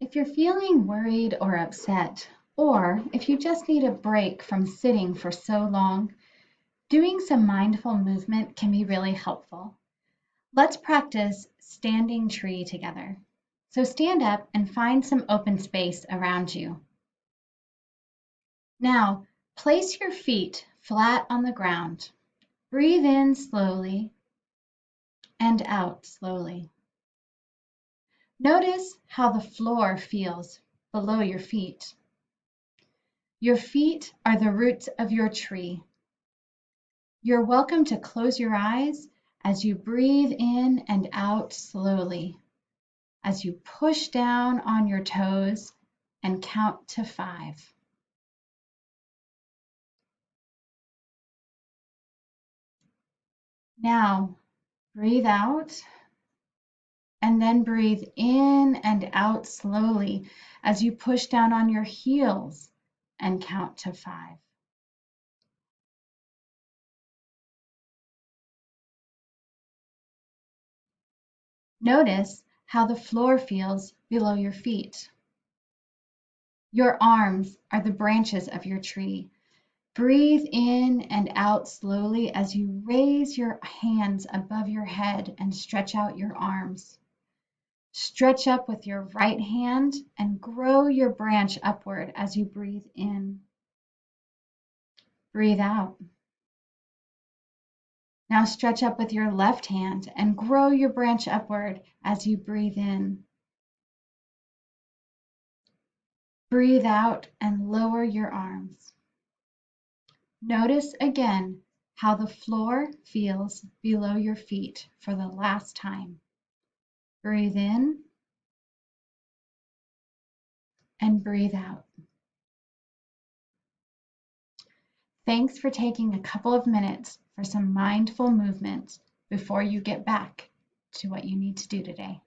If you're feeling worried or upset, or if you just need a break from sitting for so long, doing some mindful movement can be really helpful. Let's practice standing tree together. So stand up and find some open space around you. Now, place your feet flat on the ground. Breathe in slowly and out slowly. Notice how the floor feels below your feet. Your feet are the roots of your tree. You're welcome to close your eyes as you breathe in and out slowly, as you push down on your toes and count to 5. Now, breathe out and then breathe in and out slowly as you push down on your heels and count to 5. Notice how the floor feels below your feet. Your arms are the branches of your tree. Breathe in and out slowly as you raise your hands above your head and stretch out your arms. Stretch up with your right hand and grow your branch upward as you breathe in. Breathe out. Now stretch up with your left hand and grow your branch upward as you breathe in. Breathe out and lower your arms. Notice again how the floor feels below your feet for the last time. Breathe in and breathe out. Thanks for taking a couple of minutes for some mindful movement before you get back to what you need to do today.